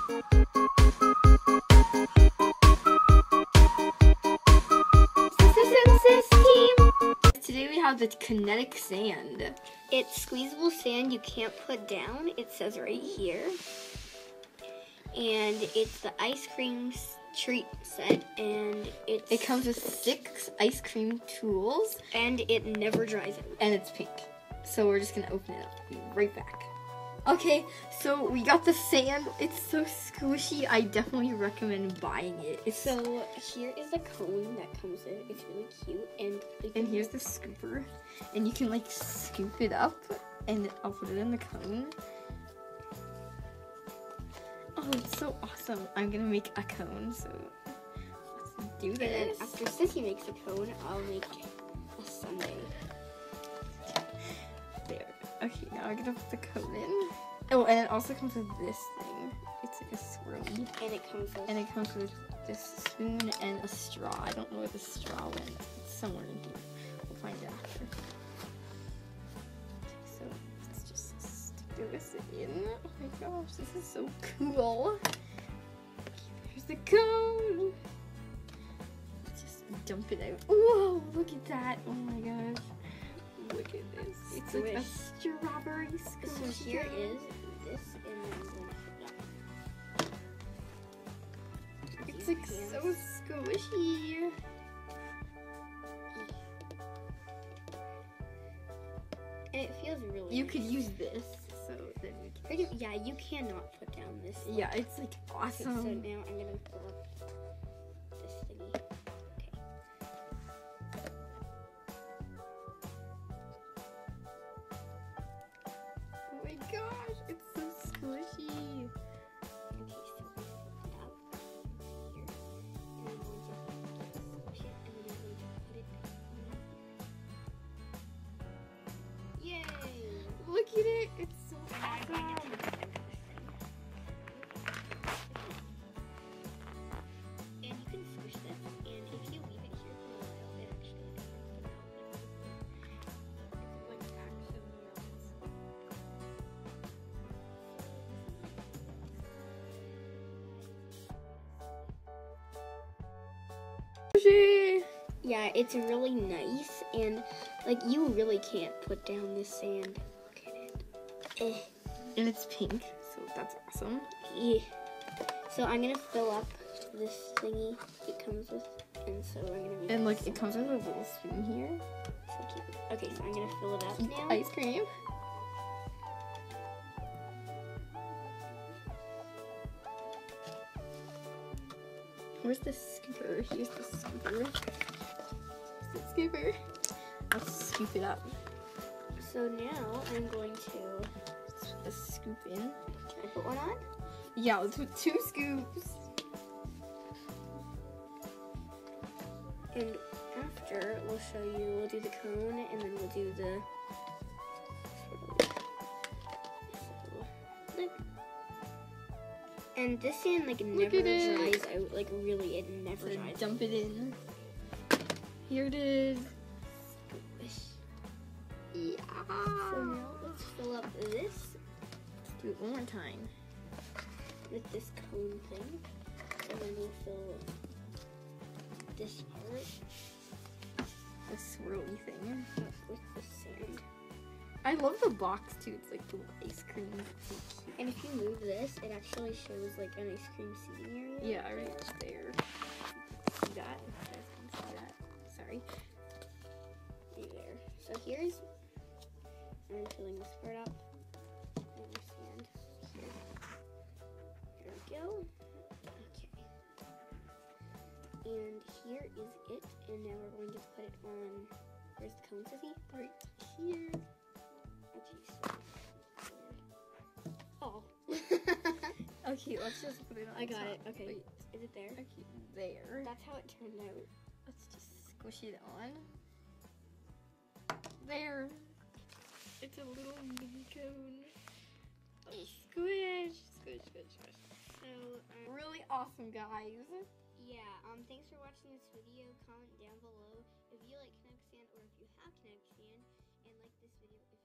Sis and Sis team! Today we have the kinetic sand. It's squeezable sand you can't put down. It says right here. And it's the ice cream treat set, and it comes with 6 ice cream tools. And it never dries out. And it's pink. So we're just gonna open it up. Be right back. Okay, so we got the sand. It's so squishy. I definitely recommend buying it. So here is the cone that comes with it. It's really cute. And here's the scooper. And you can like scoop it up, and I'll put it in the cone. Oh, it's so awesome. I'm gonna make a cone, so let's do this. And then after Sissy makes a cone, I'll make a sundae. There. Okay, now I'm gonna put the cone in. Oh, and it also comes with this thing. It's like a swirly. And it comes with this spoon and a straw. I don't know where the straw went. It's somewhere in here. We'll find it after. So let's just stick this in. Oh my gosh, this is so cool. Here's the cone. Let's just dump it out. Whoa, look at that. Oh my gosh. Look at this. It's like a strawberry squish. So here is this, and then I'm going to put it up. It's like so squishy. And it feels really You nice. could use this, so then we can. Yeah, you cannot put down this. Yeah, it's like awesome. So now I'm going to fill up this thingy. Oh my gosh, it's so squishy. Okay, so I filled it up here. And I'm going to squish it, and then I'm going to put it down. Yay! Look at it, it's so awesome. And you can squish this, and if you leave it here for a while, it actually comes out like It's like squishy. Yeah, it's really nice, and like you really can't put down this sand. Look at it. And it's pink, so that's awesome. Yeah. So I'm gonna fill up this thingy it comes with, and so we're gonna make And like it comes with a little spoon here. so cute. Okay, so I'm gonna fill it up now. Ice cream. Where's the scooper? Here's the scooper. Here's the scooper. Let's scoop it up. So now I'm going to. Let's put the scoop in. Can I put one on? Yeah, let's put 2 scoops. And after we'll show you. We'll do the cone, and then we'll do the. And this sand like never dries out. Like really, it never So dries. dump it in. Here it is. Yeah. So now let's fill up this Let's do it one more time. with this cone thing, and then we'll fill this part The swirly thing. with the sand. I love the box too. It's like little ice cream. It's so cute. And if you move this, it actually shows like an ice cream seating area. Yeah, right there. See that? You guys can see that. Sorry. Right there. So here's. I'm filling this part up. And the sand here. There we go. Okay. And here is it. And now we're going to put it on. Where's the cone, Sissy? Right here. Okay, so. Oh. Okay, let's just put it on I got top. it. Okay. Wait, Is it there? okay, there. That's how it turned out. Let's just squish it on. There. It's a little mini cone. Oh, squish, squish, squish, squish. So, Really awesome, guys. yeah, thanks for watching this video. Comment down below if you like kinetic sand or if you have kinetic sand, and like this video if